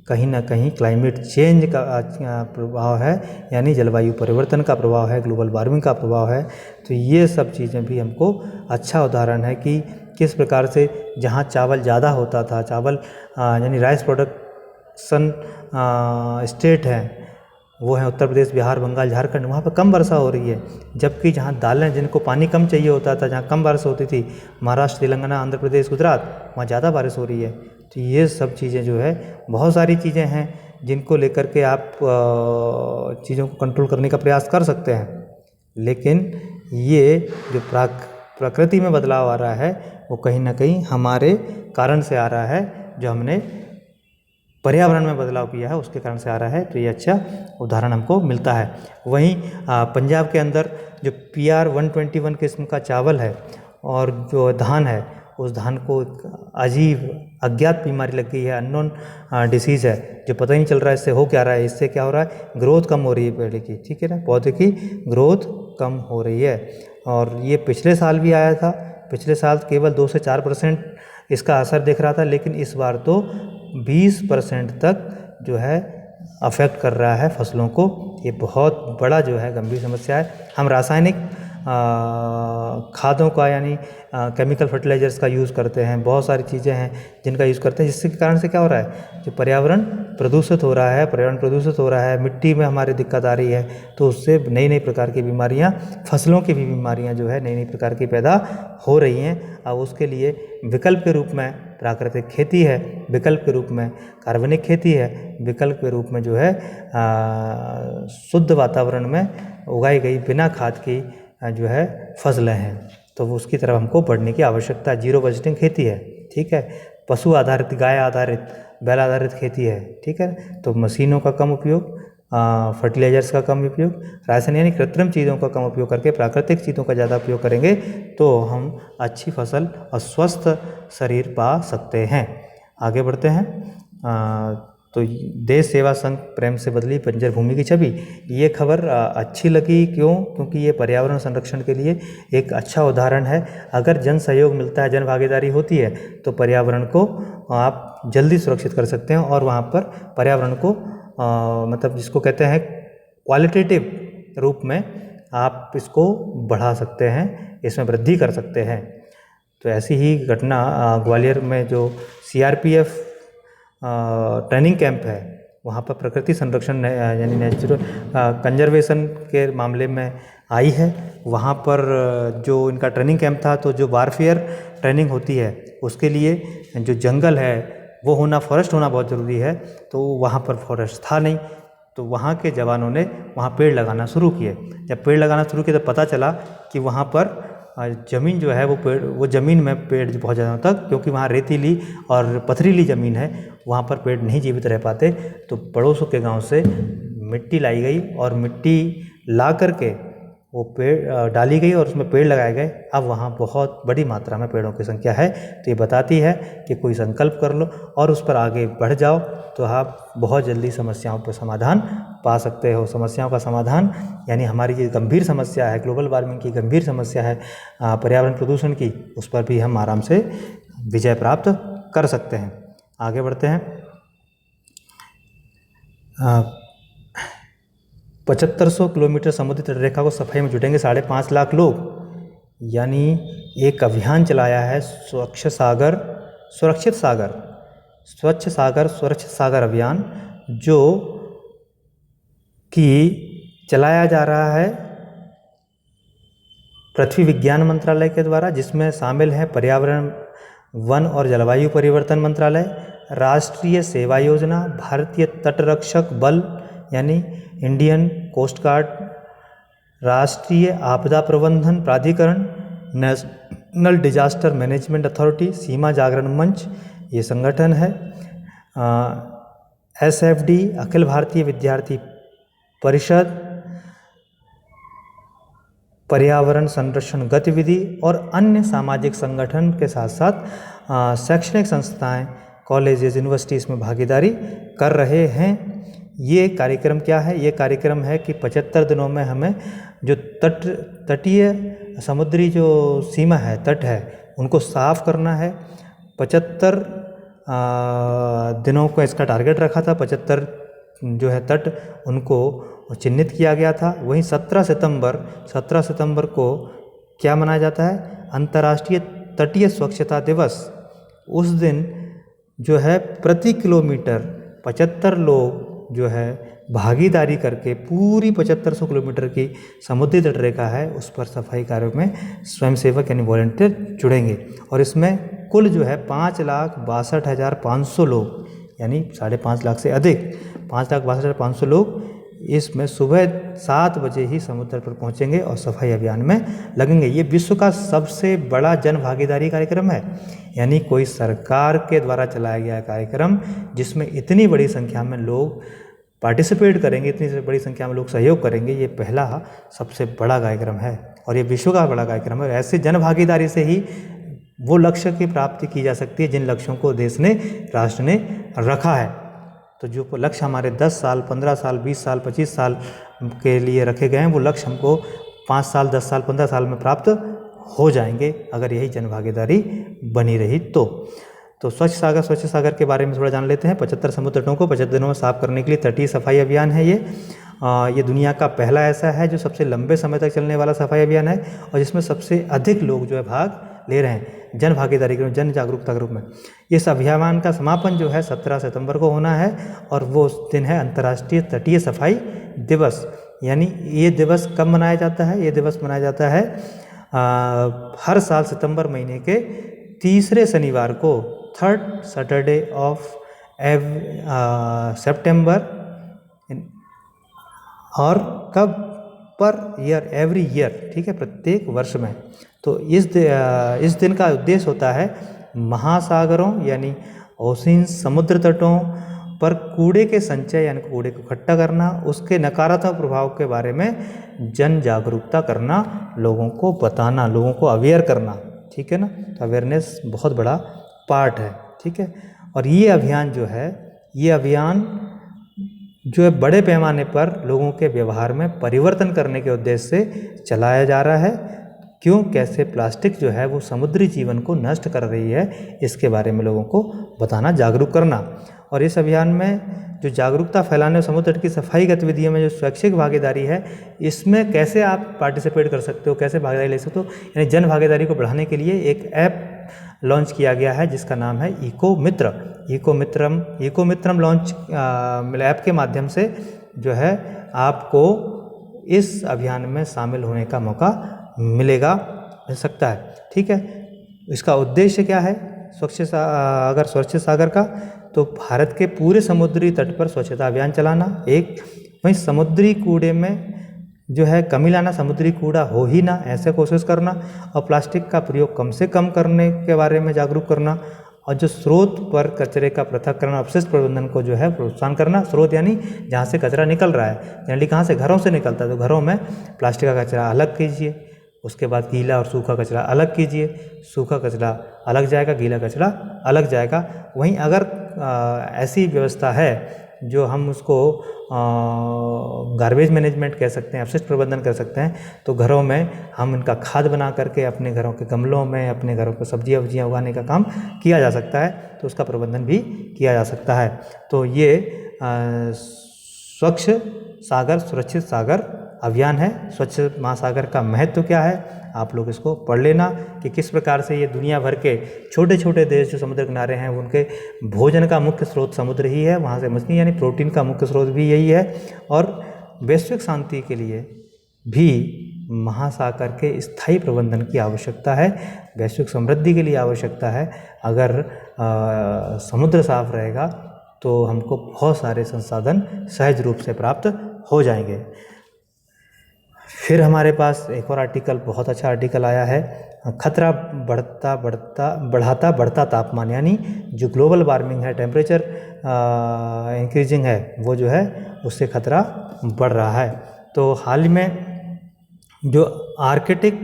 कहीं ना कहीं क्लाइमेट चेंज का प्रभाव है, यानी जलवायु परिवर्तन का प्रभाव है, ग्लोबल वार्मिंग का प्रभाव है। तो ये सब चीज़ें भी हमको अच्छा उदाहरण है कि किस प्रकार से जहाँ चावल ज़्यादा होता था, चावल यानी राइस प्रोडक्शन स्टेट है वो है उत्तर प्रदेश, बिहार, बंगाल, झारखंड, वहाँ पर कम वर्षा हो रही है। जबकि जहाँ दालें जिनको पानी कम चाहिए होता था, जहाँ कम बारिश होती थी, महाराष्ट्र, तेलंगाना, आंध्र प्रदेश, गुजरात, वहाँ ज़्यादा बारिश हो रही है। तो ये सब चीज़ें जो है, बहुत सारी चीज़ें हैं जिनको लेकर के आप चीज़ों को कंट्रोल करने का प्रयास कर सकते हैं। लेकिन ये जो प्रकृति में बदलाव आ रहा है वो कहीं ना कहीं हमारे कारण से आ रहा है, जो हमने पर्यावरण में बदलाव किया है उसके कारण से आ रहा है। तो ये अच्छा उदाहरण हमको मिलता है। वहीं पंजाब के अंदर जो PR 121 किस्म का चावल है और जो धान है, उस धान को अजीब अज्ञात बीमारी लग गई है, अननोन डिसीज़ है, जो पता ही नहीं चल रहा है इससे हो क्या रहा है। इससे क्या हो रहा है, ग्रोथ कम हो रही है पेड़ की, ठीक है ना, पौधे की ग्रोथ कम हो रही है। और ये पिछले साल भी आया था, पिछले साल केवल 2 से 4% इसका असर दिख रहा था, लेकिन इस बार तो 20% तक जो है अफेक्ट कर रहा है फसलों को। ये बहुत बड़ा जो है गंभीर समस्या है। हम रासायनिक खादों का यानी केमिकल फर्टिलाइजर्स का यूज़ करते हैं, बहुत सारी चीज़ें हैं जिनका यूज़ करते हैं, जिसके कारण से क्या हो रहा है, जो पर्यावरण प्रदूषित हो रहा है, पर्यावरण प्रदूषित हो रहा है, मिट्टी में हमारी दिक्कत आ रही है, तो उससे नई नई प्रकार की बीमारियां, फसलों की भी बीमारियां जो है नई नई प्रकार की पैदा हो रही हैं। अब उसके लिए विकल्प के रूप में प्राकृतिक खेती है, विकल्प के रूप में कार्बनिक खेती है, विकल्प के रूप में जो है शुद्ध वातावरण में उगाई गई बिना खाद की जो है फसलें हैं। तो उसकी तरफ हमको बढ़ने की आवश्यकता है। जीरो बजटिंग खेती है, ठीक है, पशु आधारित, गाय आधारित, बैल आधारित खेती है, ठीक है। तो मशीनों का कम उपयोग, फर्टिलाइजर्स का कम उपयोग, रासायनिक यानी कृत्रिम चीज़ों का कम उपयोग करके प्राकृतिक चीज़ों का ज़्यादा उपयोग करेंगे तो हम अच्छी फसल और स्वस्थ शरीर पा सकते हैं। आगे बढ़ते हैं। तो देश सेवा संघ प्रेम से बदली बंजर भूमि की छवि, ये खबर अच्छी लगी। क्यों? क्योंकि ये पर्यावरण संरक्षण के लिए एक अच्छा उदाहरण है। अगर जन सहयोग मिलता है, जन भागीदारी होती है, तो पर्यावरण को आप जल्दी सुरक्षित कर सकते हैं और वहाँ पर पर्यावरण को मतलब जिसको कहते हैं क्वालिटेटिव रूप में आप इसको बढ़ा सकते हैं, इसमें वृद्धि कर सकते हैं। तो ऐसी ही घटना ग्वालियर में जो CRPF ट्रेनिंग कैंप है, वहाँ पर प्रकृति संरक्षण यानी नेचुरल कंजर्वेशन के मामले में आई है। वहाँ पर जो इनका ट्रेनिंग कैंप था, तो जो वारफेयर ट्रेनिंग होती है उसके लिए जो जंगल है वो होना, फॉरेस्ट होना बहुत ज़रूरी है। तो वहाँ पर फॉरेस्ट था नहीं, तो वहाँ के जवानों ने वहाँ पेड़ लगाना शुरू किए। जब पेड़ लगाना शुरू किए तो पता चला कि वहाँ पर ज़मीन जो है वो ज़मीन में पेड़ बहुत ज़्यादा तक, क्योंकि वहाँ रेतीली और पथरीली ज़मीन है, वहाँ पर पेड़ नहीं जीवित रह पाते। तो पड़ोसों के गांव से मिट्टी लाई गई और मिट्टी ला करके वो पेड़ डाली गई और उसमें पेड़ लगाए गए। अब वहाँ बहुत बड़ी मात्रा में पेड़ों की संख्या है। तो ये बताती है कि कोई संकल्प कर लो और उस पर आगे बढ़ जाओ, तो आप बहुत जल्दी समस्याओं पर समाधान पा सकते हो। समस्याओं का समाधान यानी हमारी ये गंभीर समस्या है, ग्लोबल वार्मिंग की गंभीर समस्या है, पर्यावरण प्रदूषण की, उस पर भी हम आराम से विजय प्राप्त कर सकते हैं। आगे बढ़ते हैं। 7500 किलोमीटर समुद्री तटरेखा को सफाई में जुटेंगे 5.5 लाख लोग, यानी एक अभियान चलाया है स्वच्छ सागर सुरक्षित सागर अभियान, जो कि चलाया जा रहा है पृथ्वी विज्ञान मंत्रालय के द्वारा, जिसमें शामिल है पर्यावरण, वन और जलवायु परिवर्तन मंत्रालय, राष्ट्रीय सेवा योजना, भारतीय तटरक्षक बल यानी इंडियन कोस्ट गार्ड, राष्ट्रीय आपदा प्रबंधन प्राधिकरण, नेशनल डिजास्टर मैनेजमेंट अथॉरिटी, सीमा जागरण मंच ये संगठन है, SFD अखिल भारतीय विद्यार्थी परिषद, पर्यावरण संरक्षण गतिविधि और अन्य सामाजिक संगठन के साथ साथ शैक्षणिक संस्थाएं, कॉलेजेस, यूनिवर्सिटी इसमें भागीदारी कर रहे हैं। ये कार्यक्रम क्या है? ये कार्यक्रम है कि 75 दिनों में हमें जो तटीय समुद्री जो सीमा है, तट है, उनको साफ करना है। 75 दिनों को इसका टारगेट रखा था। 75 जो है तट उनको चिन्हित किया गया था। वहीं 17 सितंबर को क्या मनाया जाता है? अंतर्राष्ट्रीय तटीय स्वच्छता दिवस। उस दिन जो है प्रति किलोमीटर 75 लोग जो है भागीदारी करके पूरी 7500 किलोमीटर की समुद्री तटरेखा है उस पर सफाई कार्यों में स्वयंसेवक यानी वॉलंटियर जुड़ेंगे। और इसमें कुल जो है 5,62,500 लोग यानी 5.5 लाख से अधिक 5,62,500 लोग इसमें सुबह 7 बजे ही समुद्र पर पहुंचेंगे और सफाई अभियान में लगेंगे। ये विश्व का सबसे बड़ा जन भागीदारी कार्यक्रम है, यानी कोई सरकार के द्वारा चलाया गया कार्यक्रम जिसमें इतनी बड़ी संख्या में लोग पार्टिसिपेट करेंगे, इतनी बड़ी संख्या में लोग सहयोग करेंगे। ये पहला सबसे बड़ा कार्यक्रम है और ये विश्व का बड़ा कार्यक्रम है। ऐसे जन भागीदारी से ही वो लक्ष्य की प्राप्ति की जा सकती है जिन लक्ष्यों को देश ने, राष्ट्र ने रखा है। तो जो लक्ष्य हमारे 10 साल, 15 साल, 20 साल, 25 साल के लिए रखे गए हैं, वो लक्ष्य हमको 5 साल, 10 साल, 15 साल में प्राप्त हो जाएंगे अगर यही जन भागीदारी बनी रही तो स्वच्छ सागर के बारे में थोड़ा जान लेते हैं। 75 समुद्र तटों को 75 दिनों में साफ करने के लिए तटीय सफाई अभियान है ये दुनिया का पहला ऐसा है जो सबसे लंबे समय तक चलने वाला सफाई अभियान है और जिसमें सबसे अधिक लोग जो है भाग ले रहे हैं जन भागीदारी के रूप, जन जागरूकता के रूप में। इस अभियान का समापन जो है 17 सितंबर को होना है और वो दिन है अंतर्राष्ट्रीय तटीय सफाई दिवस। यानी ये दिवस कब मनाया जाता है? ये दिवस मनाया जाता है हर साल सितंबर महीने के तीसरे शनिवार को, 3rd Saturday of September, और कब? पर ईयर, एवरी ईयर, ठीक है, प्रत्येक वर्ष में। तो इस दिन का उद्देश्य होता है महासागरों यानी ओशियन, समुद्र तटों पर कूड़े के संचय यानी कूड़े को इकट्ठा करना, उसके नकारात्मक प्रभाव के बारे में जन जागरूकता करना, लोगों को बताना, लोगों को अवेयर करना, ठीक है ना। तो अवेयरनेस बहुत बड़ा पार्ट है, ठीक है। और ये अभियान जो है बड़े पैमाने पर लोगों के व्यवहार में परिवर्तन करने के उद्देश्य से चलाया जा रहा है। क्यों? कैसे प्लास्टिक जो है वो समुद्री जीवन को नष्ट कर रही है, इसके बारे में लोगों को बताना, जागरूक करना। और इस अभियान में जो जागरूकता फैलाने और समुद्र तट की सफाई गतिविधियों में जो स्वैच्छिक भागीदारी है, इसमें कैसे आप पार्टिसिपेट कर सकते हो, कैसे भागीदारी ले सकते हो, यानी जन भागीदारी को बढ़ाने के लिए एक ऐप लॉन्च किया गया है जिसका नाम है इको मित्रम लॉन्च ऐप के माध्यम से जो है आपको इस अभियान में शामिल होने का मौका मिल सकता है, ठीक है। इसका उद्देश्य क्या है? स्वच्छ सागर का तो भारत के पूरे समुद्री तट पर स्वच्छता अभियान चलाना एक, वहीं समुद्री कूड़े में जो है कमी लाना, समुद्री कूड़ा हो ही ना ऐसे कोशिश करना, और प्लास्टिक का प्रयोग कम से कम करने के बारे में जागरूक करना, और जो स्रोत पर कचरे का पृथक्करण, अपशिष्ट प्रबंधन को जो है प्रोत्साहन करना। स्रोत यानी जहाँ से कचरा निकल रहा है, जनरली कहाँ से? घरों से निकलता है, तो घरों में प्लास्टिक का कचरा अलग कीजिए, उसके बाद गीला और सूखा कचरा अलग कीजिए, सूखा कचरा अलग जाएगा, गीला कचरा अलग जाएगा। वहीं अगर ऐसी व्यवस्था है जो हम उसको गार्बेज मैनेजमेंट कह सकते हैं, अपशिष्ट प्रबंधन कर सकते हैं, तो घरों में हम इनका खाद बना करके अपने घरों के गमलों में, अपने घरों पर सब्जियां वब्जियां उगाने का काम किया जा सकता है, तो उसका प्रबंधन भी किया जा सकता है। तो ये स्वच्छ सागर, सुरक्षित सागर अभियान है। स्वच्छ महासागर का महत्व क्या है, आप लोग इसको पढ़ लेना कि किस प्रकार से ये दुनिया भर के छोटे छोटे देश जो समुद्र किनारे हैं उनके भोजन का मुख्य स्रोत समुद्र ही है, वहाँ से मछली यानी प्रोटीन का मुख्य स्रोत भी यही है। और वैश्विक शांति के लिए भी महासागर के स्थायी प्रबंधन की आवश्यकता है, वैश्विक समृद्धि के लिए आवश्यकता है। अगर समुद्र साफ रहेगा तो हमको बहुत सारे संसाधन सहज रूप से प्राप्त हो जाएंगे। फिर हमारे पास एक और आर्टिकल, बहुत अच्छा आर्टिकल आया है, खतरा बढ़ाता बढ़ता तापमान, यानी जो ग्लोबल वार्मिंग है, टेम्परेचर इंक्रीजिंग है, वो जो है उससे खतरा बढ़ रहा है। तो हाल में जो आर्कटिक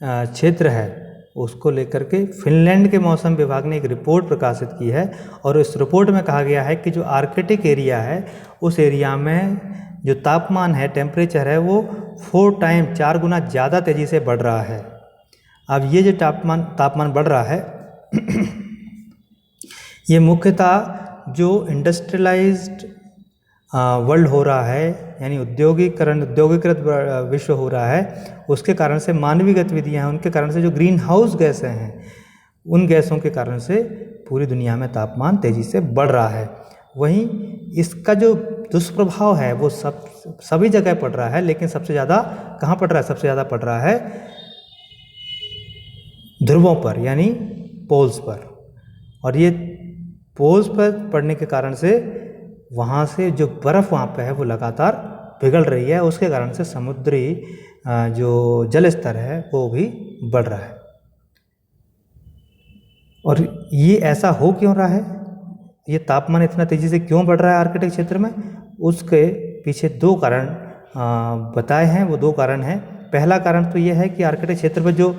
क्षेत्र है उसको लेकर के फिनलैंड के मौसम विभाग ने एक रिपोर्ट प्रकाशित की है, और इस रिपोर्ट में कहा गया है कि जो आर्कटिक एरिया है उस एरिया में जो तापमान है, टेम्परेचर है, वो 4 गुना ज़्यादा तेज़ी से बढ़ रहा है। अब ये जो तापमान बढ़ रहा है ये मुख्यतः जो इंडस्ट्रियलाइज्ड वर्ल्ड हो रहा है, यानी औद्योगिकृत विश्व हो रहा है, उसके कारण से मानवीय गतिविधियाँ हैं, उनके कारण से जो ग्रीन हाउस गैसें हैं, उन गैसों के कारण से पूरी दुनिया में तापमान तेज़ी से बढ़ रहा है। वहीं इसका जो दुष्प्रभाव है वो सभी जगह पड़ रहा है, लेकिन सबसे ज़्यादा कहाँ पड़ रहा है? सबसे ज़्यादा पड़ रहा है ध्रुवों पर, यानी पोल्स पर। और ये पोल्स पर पड़ने के कारण से वहाँ से जो बर्फ़ वहाँ पे है वो लगातार पिघल रही है, उसके कारण से समुद्री जो जल स्तर है वो भी बढ़ रहा है। और ये ऐसा हो क्यों रहा है? ये तापमान इतना तेज़ी से क्यों बढ़ रहा है आर्कटिक क्षेत्र में? उसके पीछे दो कारण बताए हैं। वो दो कारण हैं। पहला कारण तो ये है कि आर्कटिक क्षेत्र में जो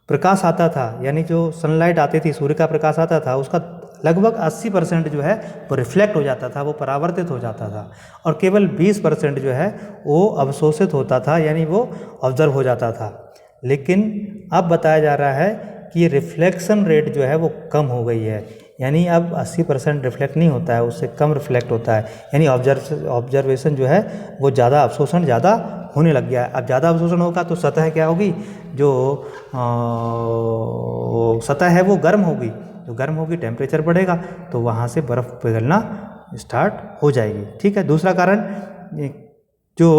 प्रकाश आता था, यानी जो सनलाइट आती थी, सूर्य का प्रकाश आता था, उसका लगभग 80% जो है वो रिफ्लेक्ट हो जाता था, वो परावर्तित हो जाता था, और केवल 20% जो है वो अवशोषित होता था, यानी वो ऑब्जर्व हो जाता था। लेकिन अब बताया जा रहा है कि ये रिफ्लेक्शन रेट जो है वो कम हो गई है, यानी अब 80% रिफ्लेक्ट नहीं होता है, उससे कम रिफ्लेक्ट होता है, यानी ऑब्जर्वेशन जो है वो ज़्यादा, अवशोषण ज़्यादा होने लग गया है। अब ज़्यादा अवशोषण होगा तो सतह क्या होगी? जो सतह है वो गर्म होगी, जो गर्म होगी टेम्परेचर बढ़ेगा, तो वहाँ से बर्फ़ पिघलना स्टार्ट हो जाएगी। ठीक है। दूसरा कारण, जो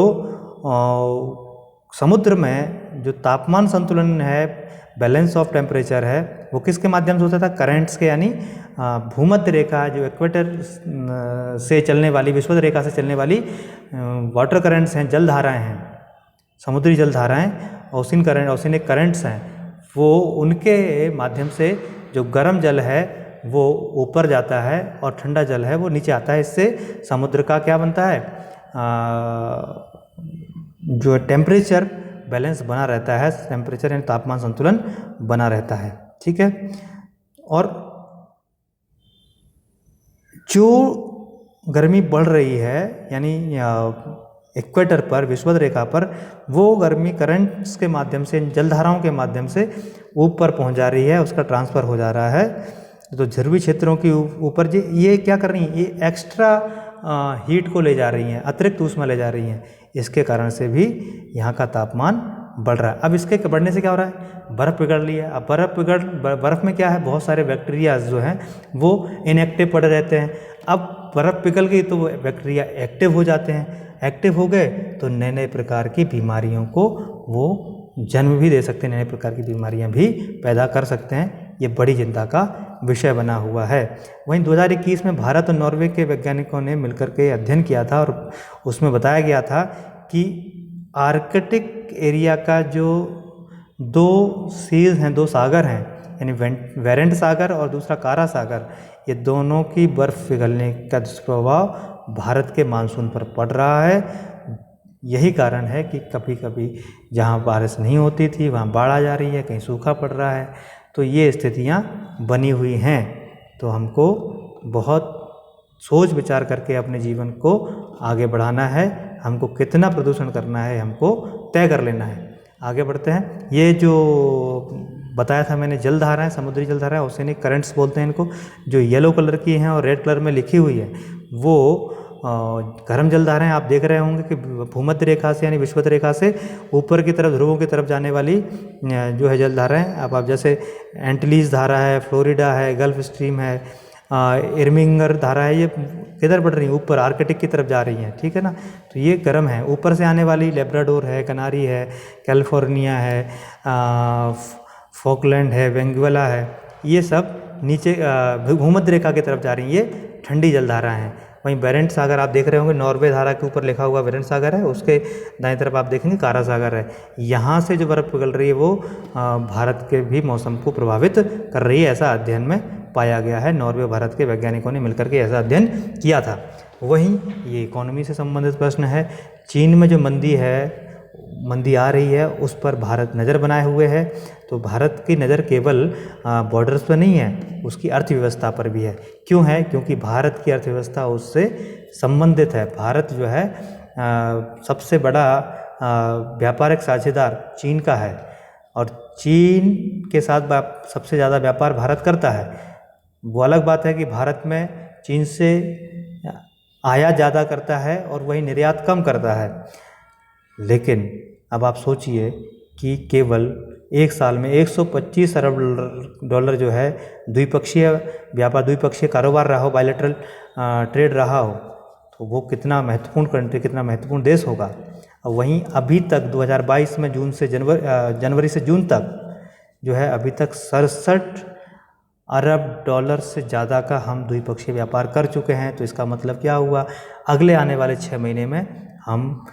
समुद्र में जो तापमान संतुलन है, बैलेंस ऑफ टेम्परेचर है, वो किसके माध्यम से होता था? करंट्स के, यानी भूमध्य रेखा, जो इक्वेटर से चलने वाली, विषुवत रेखा से चलने वाली वाटर करंट्स हैं, जलधाराएं हैं, समुद्री जलधाराएं, ओशिनिक करंट्स हैं, वो उनके माध्यम से जो गर्म जल है वो ऊपर जाता है और ठंडा जल है वो नीचे आता है। इससे समुद्र का क्या बनता है? जो टेम्परेचर बैलेंस बना रहता है, टेम्परेचर यानी तापमान संतुलन बना रहता है। ठीक है। और जो गर्मी बढ़ रही है, यानी इक्वेटर पर, विषुवत रेखा पर, वो गर्मी करंट्स के माध्यम से, जलधाराओं के माध्यम से ऊपर पहुंच जा रही है, उसका ट्रांसफ़र हो जा रहा है। तो ध्रुवीय क्षेत्रों के ऊपर ये क्या कर रही हैं? ये एक्स्ट्रा हीट को ले जा रही हैं, अतिरिक्त ऊष्मा ले जा रही हैं। इसके कारण से भी यहाँ का तापमान बढ़ रहा है। अब इसके बढ़ने से क्या हो रहा है? बर्फ़ पिघल रही है। अब बर्फ़ में क्या है? बहुत सारे बैक्टीरियाज जो हैं वो इनएक्टिव पड़े रहते हैं। अब बर्फ़ पिघल गई तो वो बैक्टीरिया एक्टिव हो जाते हैं। एक्टिव हो गए तो नए नए प्रकार की बीमारियों को वो जन्म भी दे सकते हैं, नए प्रकार की बीमारियां भी पैदा कर सकते हैं। ये बड़ी चिंता का विषय बना हुआ है। वहीं 2021 में भारत और नॉर्वे के वैज्ञानिकों ने मिलकर के अध्ययन किया था, और उसमें बताया गया था कि आर्कटिक एरिया का जो दो सीज हैं, दो सागर हैं, यानी वेरेंट सागर और दूसरा कारा सागर, ये दोनों की बर्फ़ पिघलने का दुष्प्रभाव भारत के मानसून पर पड़ रहा है। यही कारण है कि कभी कभी जहाँ बारिश नहीं होती थी वहाँ बाढ़ आ जा रही है, कहीं सूखा पड़ रहा है। तो ये स्थितियाँ बनी हुई हैं। तो हमको बहुत सोच विचार करके अपने जीवन को आगे बढ़ाना है। हमको कितना प्रदूषण करना है हमको तय कर लेना है। आगे बढ़ते हैं। ये जो बताया था मैंने, जलधाराएं, समुद्री जलधाराएं, ओशिनिक करंट्स बोलते हैं इनको, जो येलो कलर की हैं और रेड कलर में लिखी हुई है, वो गर्म जलधाराएं आप देख रहे होंगे कि भूमध्य रेखा से, यानी विषुवत रेखा से ऊपर की तरफ, ध्रुवों की तरफ जाने वाली जो है जलधाराएं, अब आप जैसे एंटिलीज धारा है, फ्लोरिडा है, गल्फ स्ट्रीम है, इर्मिंगर धारा है, ये किधर बढ़ रही है? ऊपर आर्कटिक की तरफ जा रही हैं। ठीक है ना। तो ये गर्म है। ऊपर से आने वाली लेब्राडोर है, कनारी है, कैलिफोर्निया है, फॉकलैंड है, वेंगुएला है, ये सब नीचे भूमध्य रेखा की तरफ जा रही हैं। ये ठंडी जलधारा हैं। वहीं बेरेंट सागर आप देख रहे होंगे, नॉर्वे धारा के ऊपर लिखा हुआ बेरेंट सागर है, उसके दाईं तरफ आप देखेंगे कारा सागर है। यहाँ से जो बर्फ़ पिघल रही है वो भारत के भी मौसम को प्रभावित कर रही है, ऐसा अध्ययन में पाया गया है। नॉर्वे भारत के वैज्ञानिकों ने मिलकर के ऐसा अध्ययन किया था। वहीं ये इकोनॉमी से संबंधित प्रश्न है। चीन में जो मंदी आ रही है, उस पर भारत नज़र बनाए हुए है। तो भारत की नज़र केवल बॉर्डर्स पर नहीं है, उसकी अर्थव्यवस्था पर भी है। क्यों है? क्योंकि भारत की अर्थव्यवस्था उससे संबंधित है। भारत जो है सबसे बड़ा व्यापारिक साझेदार चीन का है, और चीन के साथ सबसे ज़्यादा व्यापार भारत करता है। वो अलग बात है कि भारत में चीन से आयात ज़्यादा करता है और वही निर्यात कम करता है। लेकिन अब आप सोचिए कि केवल एक साल में 125 अरब डॉलर जो है द्विपक्षीय व्यापार, द्विपक्षीय कारोबार रहा हो, बायलैटरल ट्रेड रहा हो, तो वो कितना महत्वपूर्ण कंट्री, कितना महत्वपूर्ण देश होगा। और वहीं अभी तक 2022 में जनवरी से जून तक जो है अभी तक 67 अरब डॉलर से ज़्यादा का हम द्विपक्षीय व्यापार कर चुके हैं। तो इसका मतलब क्या हुआ, अगले आने वाले 6 महीने में हम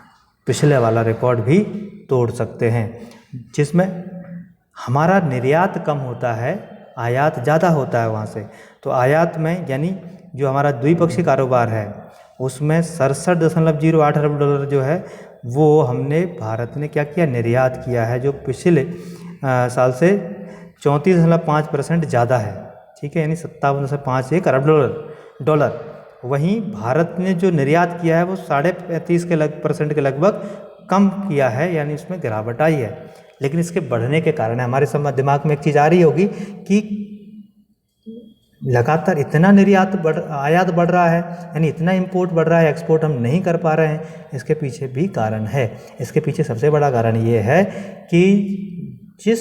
पिछले वाला रिकॉर्ड भी तोड़ सकते हैं, जिसमें हमारा निर्यात कम होता है, आयात ज़्यादा होता है वहाँ से। तो आयात में यानी जो हमारा द्विपक्षीय कारोबार है उसमें 67.08 अरब डॉलर जो है वो हमने, भारत ने क्या किया, निर्यात किया है, जो पिछले साल से 34.5% ज़्यादा है। ठीक है, यानी 57.51 अरब डॉलर। वहीं भारत ने जो निर्यात किया है वो 35.5% के लगभग कम किया है, यानी उसमें गिरावट आई है। लेकिन इसके बढ़ने के कारण हमारे दिमाग में एक चीज़ आ रही होगी कि लगातार इतना आयात बढ़ रहा है, यानी इतना इंपोर्ट बढ़ रहा है, एक्सपोर्ट हम नहीं कर पा रहे हैं। इसके पीछे भी कारण है। इसके पीछे सबसे बड़ा कारण ये है कि जिस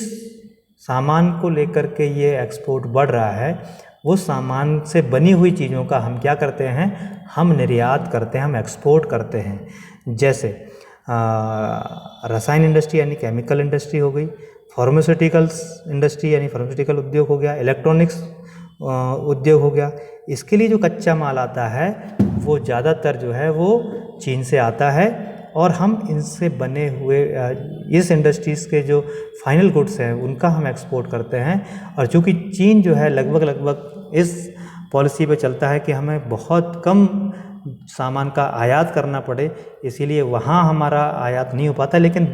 सामान को लेकर के ये एक्सपोर्ट बढ़ रहा है, वो सामान से बनी हुई चीज़ों का हम क्या करते हैं, हम निर्यात करते हैं, हम एक्सपोर्ट करते हैं। जैसे रसायन इंडस्ट्री यानी केमिकल इंडस्ट्री हो गई, फार्मास्यूटिकल्स इंडस्ट्री यानी फार्मास्यूटिकल उद्योग हो गया, इलेक्ट्रॉनिक्स उद्योग हो गया। इसके लिए जो कच्चा माल आता है वो ज़्यादातर जो है वो चीन से आता है, और हम इनसे बने हुए इस इंडस्ट्रीज़ के जो फाइनल गुड्स हैं उनका हम एक्सपोर्ट करते हैं। और चूँकि चीन जो है लगभग इस पॉलिसी पे चलता है कि हमें बहुत कम सामान का आयात करना पड़े, इसीलिए वहाँ हमारा आयात नहीं हो पाता। लेकिन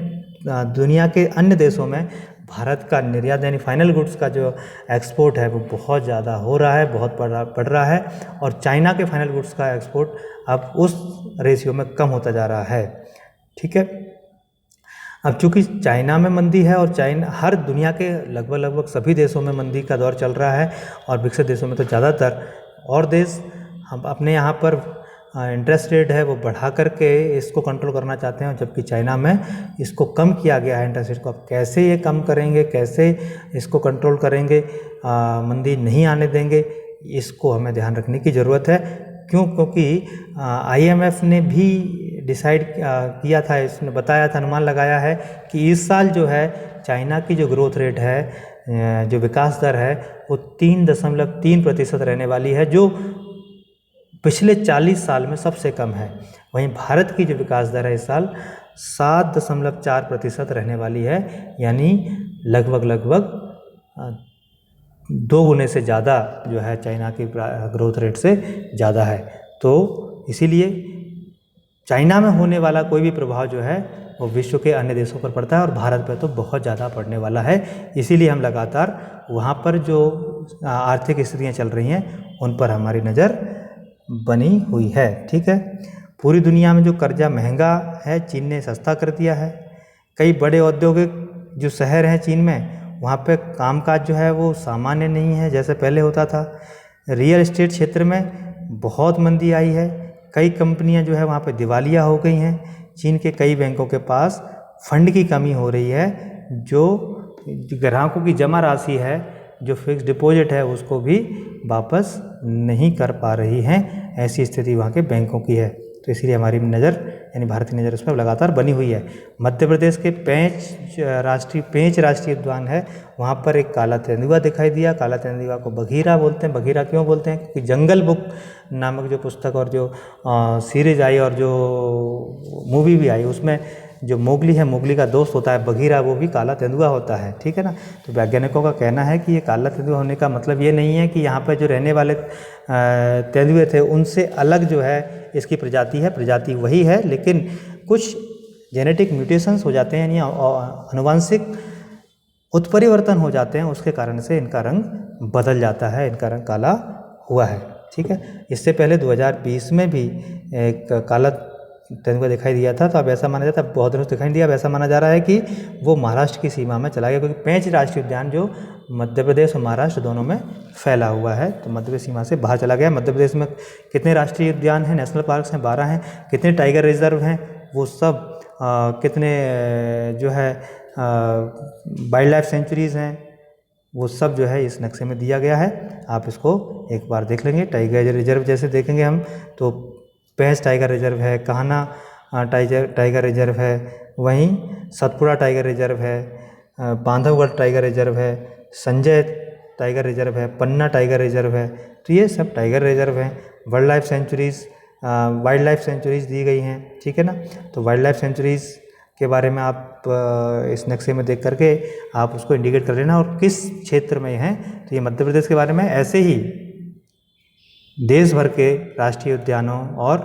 दुनिया के अन्य देशों में भारत का निर्यात यानी फाइनल गुड्स का जो एक्सपोर्ट है वो बहुत ज़्यादा हो रहा है, बहुत बढ़ रहा है। और चाइना के फाइनल गुड्स का एक्सपोर्ट अब उस रेशियो में कम होता जा रहा है। ठीक है, अब चूँकि चाइना में मंदी है और हर दुनिया के लगभग सभी देशों में मंदी का दौर चल रहा है, और विकसित देशों में तो ज़्यादातर, और देश हम अपने यहाँ पर इंटरेस्ट रेट है वो बढ़ा करके इसको कंट्रोल करना चाहते हैं, जबकि चाइना में इसको कम किया गया है इंटरेस्ट रेट को। अब कैसे ये कम करेंगे, कैसे इसको कंट्रोल करेंगे, मंदी नहीं आने देंगे, इसको हमें ध्यान रखने की ज़रूरत है। क्योंकि IMF ने भी डिसाइड किया था, इसने बताया था, अनुमान लगाया है कि इस साल जो है चाइना की जो ग्रोथ रेट है, जो विकास दर है वो 3.3% रहने वाली है, जो पिछले 40 साल में सबसे कम है। वहीं भारत की जो विकास दर है इस साल 7.4% रहने वाली है, यानी लगभग 2 गुने से ज़्यादा जो है चाइना की ग्रोथ रेट से ज़्यादा है। तो इसीलिए चाइना में होने वाला कोई भी प्रभाव जो है वो विश्व के अन्य देशों पर पड़ता है, और भारत पर तो बहुत ज़्यादा पड़ने वाला है। इसीलिए हम लगातार वहाँ पर जो आर्थिक स्थितियाँ चल रही हैं उन पर हमारी नज़र बनी हुई है। ठीक है, पूरी दुनिया में जो कर्जा महंगा है चीन ने सस्ता कर दिया है। कई बड़े औद्योगिक जो शहर हैं चीन में, वहाँ पे कामकाज जो है वो सामान्य नहीं है जैसे पहले होता था। रियल एस्टेट क्षेत्र में बहुत मंदी आई है, कई कंपनियां जो है वहाँ पे दिवालिया हो गई हैं। चीन के कई बैंकों के पास फंड की कमी हो रही है, जो ग्राहकों की जमा राशि है, जो फिक्स डिपॉजिट है, उसको भी वापस नहीं कर पा रही हैं। ऐसी स्थिति वहाँ के बैंकों की है। तो इसीलिए हमारी नज़र यानी भारत की नज़र उस पर लगातार बनी हुई है। मध्य प्रदेश के पेंच राष्ट्रीय उद्यान है, वहाँ पर एक काला तेंदुआ दिखाई दिया। काला तेंदुआ को बघीरा बोलते हैं। बघीरा क्यों बोलते हैं? क्योंकि जंगल बुक नामक जो पुस्तक और जो सीरीज आई और जो मूवी भी आई, उसमें जो मोगली है, मोगली का दोस्त होता है बघीरा, वो भी काला तेंदुआ होता है। ठीक है ना। तो वैज्ञानिकों का कहना है कि ये काला तेंदुआ होने का मतलब ये नहीं है कि यहाँ पर जो रहने वाले तेंदुए थे उनसे अलग जो है इसकी प्रजाति है। प्रजाति वही है, लेकिन कुछ जेनेटिक म्यूटेशंस हो जाते हैं, यानी आनुवांशिक उत्परिवर्तन हो जाते हैं, उसके कारण से इनका रंग बदल जाता है, इनका रंग काला हुआ है। ठीक है। इससे पहले 2020 में भी एक काला तेंदुआ दिखाई दिया था। तो अब ऐसा माना जाता है, बहुत दिनों से दिखाई दिया, अब ऐसा माना जा रहा है कि वो महाराष्ट्र की सीमा में चला गया, क्योंकि पेंच राष्ट्रीय उद्यान जो मध्य प्रदेश और महाराष्ट्र दोनों में फैला हुआ है। तो मध्य प्रदेश सीमा से बाहर चला गया। मध्य प्रदेश में कितने राष्ट्रीय उद्यान हैं, नेशनल पार्क्स हैं, 12 हैं। कितने टाइगर रिजर्व हैं, वो सब कितने जो है वाइल्ड लाइफ सेंचुरीज़ हैं, वो सब जो है इस नक्शे में दिया गया है। आप इसको एक बार देख लेंगे। टाइगर रिजर्व जैसे देखेंगे हम तो पेंच टाइगर रिजर्व है, कान्हा टाइगर रिजर्व है, वहीं सतपुड़ा टाइगर रिजर्व है, बांधवगढ़ टाइगर रिजर्व है, संजय टाइगर रिजर्व है, पन्ना टाइगर रिजर्व है। तो ये सब टाइगर रिजर्व हैं। वाइल्ड लाइफ सेंचुरीज़ दी गई हैं, ठीक है ना। तो वाइल्ड लाइफ सेंचुरीज़ के बारे में आप इस नक्शे में देख करके आप उसको इंडिकेट कर लेना और किस क्षेत्र में हैं। तो ये मध्य प्रदेश के बारे में। ऐसे ही देश भर के राष्ट्रीय उद्यानों और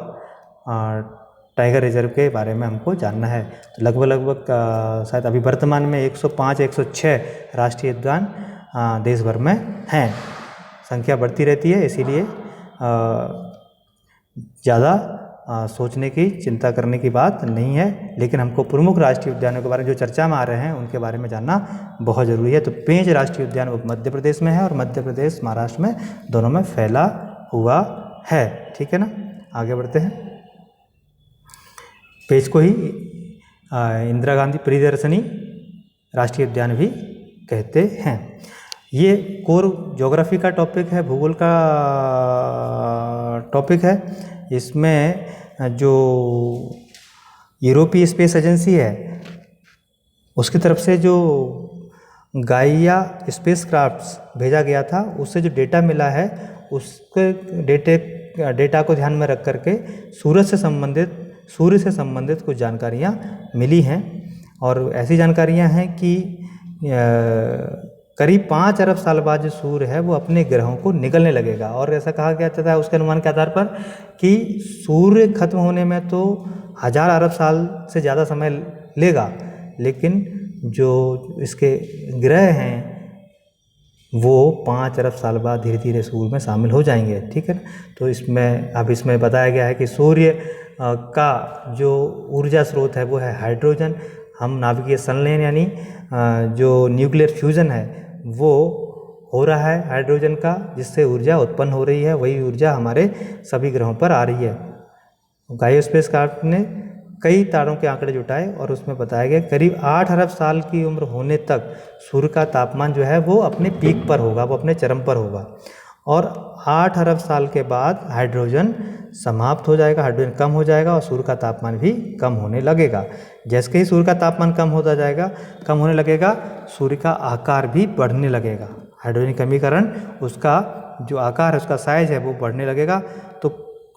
टाइगर रिजर्व के बारे में हमको जानना है। तो लगभग शायद अभी वर्तमान में 105 106 राष्ट्रीय उद्यान देश भर में हैं। संख्या बढ़ती रहती है, इसीलिए ज़्यादा सोचने की चिंता करने की बात नहीं है। लेकिन हमको प्रमुख राष्ट्रीय उद्यानों के बारे में जो चर्चा में आ रहे हैं उनके बारे में जानना बहुत ज़रूरी है। तो पेंच राष्ट्रीय उद्यान वो मध्य प्रदेश में है और मध्य प्रदेश महाराष्ट्र में दोनों में फैला हुआ है, ठीक है ना। आगे बढ़ते हैं। पेंच को ही इंदिरा गांधी प्रियदर्शनी राष्ट्रीय उद्यान भी कहते हैं। ये कोर ज्योग्राफी का टॉपिक है, भूगोल का टॉपिक है। इसमें जो यूरोपीय स्पेस एजेंसी है उसकी तरफ से जो गाइया स्पेस क्राफ्ट्स भेजा गया था, उससे जो डेटा मिला है उसके डेटा को ध्यान में रख करके सूर्य से संबंधित कुछ जानकारियाँ मिली हैं। और ऐसी जानकारियाँ हैं कि करीब 5 अरब साल बाद जो सूर्य है वो अपने ग्रहों को निगलने लगेगा। और ऐसा कहा गया था उसके अनुमान के आधार पर कि सूर्य खत्म होने में तो 1000 अरब साल से ज़्यादा समय लेगा, लेकिन जो इसके ग्रह हैं वो 5 अरब साल बाद धीरे धीरे सूर्य में शामिल हो जाएंगे, ठीक है ना। तो इसमें बताया गया है कि सूर्य का जो ऊर्जा स्रोत है वो है हाइड्रोजन। हम नाभिकीय संलयन यानी जो न्यूक्लियर फ्यूज़न है वो हो रहा है हाइड्रोजन का, जिससे ऊर्जा उत्पन्न हो रही है। वही ऊर्जा हमारे सभी ग्रहों पर आ रही है। गाइया स्पेसक्राफ्ट ने कई तारों के आंकड़े जुटाए और उसमें बताया गया करीब 8 अरब साल की उम्र होने तक सूर्य का तापमान जो है वो अपने पीक पर होगा, वो अपने चरम पर होगा। और 8 अरब साल के बाद हाइड्रोजन समाप्त हो जाएगा, हाइड्रोजन कम हो जाएगा और सूर्य का तापमान भी कम होने लगेगा। जैसे ही सूर्य का तापमान कम होने लगेगा, सूर्य का आकार भी बढ़ने लगेगा। हाइड्रोजन कमी के कारण उसका जो आकार है, उसका साइज है वो बढ़ने लगेगा। तो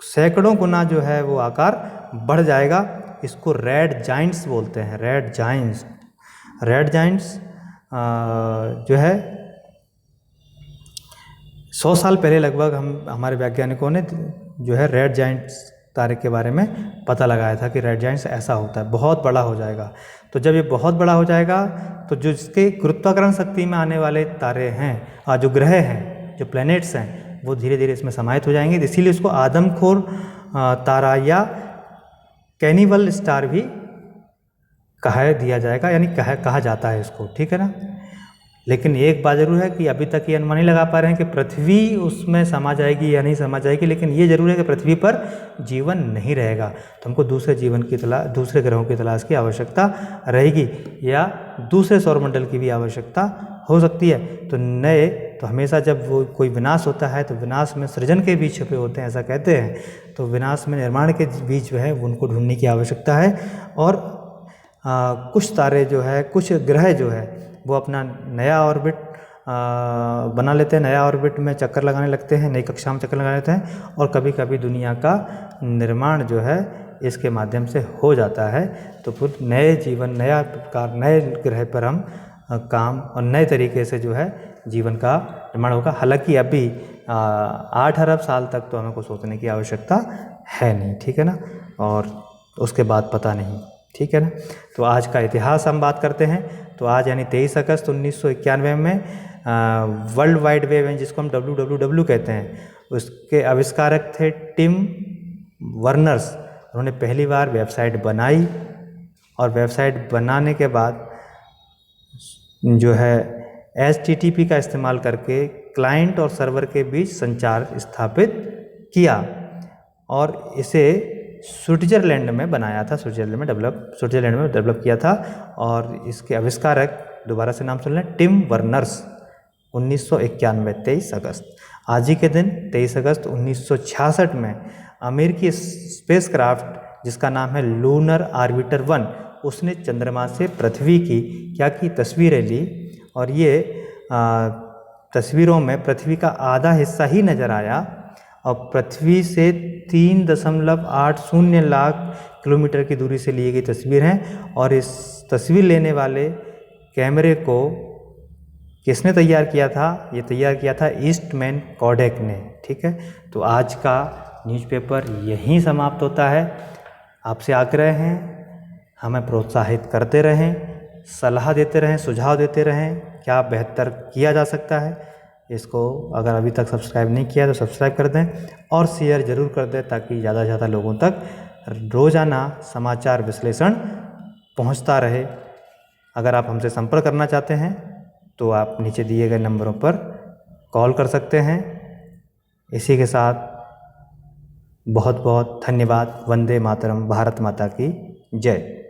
सैकड़ों गुना जो है वो आकार बढ़ जाएगा। इसको रेड जाइंट्स बोलते हैं, रेड जाइंट्स जो है 100 साल पहले लगभग हमारे वैज्ञानिकों ने जो है रेड जाइंट्स तारे के बारे में पता लगाया था कि रेड जाइंट्स ऐसा होता है, बहुत बड़ा हो जाएगा। तो जब ये बहुत बड़ा हो जाएगा तो जो इसके गुरुत्वाकर्षण शक्ति में आने वाले तारे हैं, जो ग्रह हैं, जो प्लैनेट्स हैं, वो धीरे धीरे इसमें समाहित हो जाएंगे। इसीलिए इसको आदमखोर तारा या कैनिबल स्टार भी दिया जाएगा, यानी कहा जाता है इसको, ठीक है ना। लेकिन एक बात जरूर है कि अभी तक ये अनुमान नहीं लगा पा रहे हैं कि पृथ्वी उसमें समा जाएगी या नहीं समा जाएगी। लेकिन ये जरूर है कि पृथ्वी पर जीवन नहीं रहेगा, तो हमको दूसरे ग्रहों की तलाश की आवश्यकता रहेगी या दूसरे सौरमंडल की भी आवश्यकता हो सकती है। तो हमेशा जब वो कोई विनाश होता है तो विनाश में सृजन के बीज छुपे होते हैं, ऐसा कहते हैं। तो विनाश में निर्माण के बीज जो है उनको ढूंढने की आवश्यकता है। और कुछ तारे जो है, कुछ ग्रह जो है वो अपना नया ऑर्बिट बना लेते हैं, नया ऑर्बिट में चक्कर लगाने लगते हैं, नई कक्षा में चक्कर लगा लेते हैं। और कभी कभी दुनिया का निर्माण जो है इसके माध्यम से हो जाता है। तो फिर नए जीवन, नया प्रकार, नए ग्रह पर हम काम और नए तरीके से जो है जीवन का निर्माण होगा। हालांकि अभी 8 अरब साल तक तो हमें को सोचने की आवश्यकता है नहीं, ठीक है ना, और उसके बाद पता नहीं, ठीक है ना। तो आज का इतिहास हम बात करते हैं। तो आज यानी 23 अगस्त 1991 में वर्ल्ड वाइड वेब, जिसको हम WWW कहते हैं, उसके आविष्कारक थे टिम वर्नर्स। उन्होंने पहली बार वेबसाइट बनाई और वेबसाइट बनाने के बाद जो है HTTP का इस्तेमाल करके क्लाइंट और सर्वर के बीच संचार स्थापित किया और इसे स्विट्जरलैंड में बनाया था, स्विट्जरलैंड में डेवलप किया था। और इसके आविष्कारक दोबारा से नाम सुन लें, टिम वर्नर्स, 1991 23 अगस्त। आज ही के दिन 23 अगस्त 1966 में अमेरिकी स्पेसक्राफ्ट जिसका नाम है लूनर ऑर्बिटर 1, उसने चंद्रमा से पृथ्वी की क्या की तस्वीरें ली और ये तस्वीरों में पृथ्वी का आधा हिस्सा ही नज़र आया और पृथ्वी से 3.80 लाख किलोमीटर की दूरी से ली गई तस्वीर हैं। और इस तस्वीर लेने वाले कैमरे को किसने तैयार किया था? ये तैयार किया था ईस्टमैन कोडैक ने। ठीक है, तो आज का न्यूज़पेपर यहीं समाप्त होता है। आपसे आग्रह है हमें प्रोत्साहित करते रहें, सलाह देते रहें, सुझाव देते रहें, क्या बेहतर किया जा सकता है। इसको अगर अभी तक सब्सक्राइब नहीं किया तो सब्सक्राइब कर दें और शेयर ज़रूर कर दें ताकि ज़्यादा से ज़्यादा लोगों तक रोज़ाना समाचार विश्लेषण पहुंचता रहे। अगर आप हमसे संपर्क करना चाहते हैं तो आप नीचे दिए गए नंबरों पर कॉल कर सकते हैं। इसी के साथ बहुत बहुत धन्यवाद। वंदे मातरम। भारत माता की जय।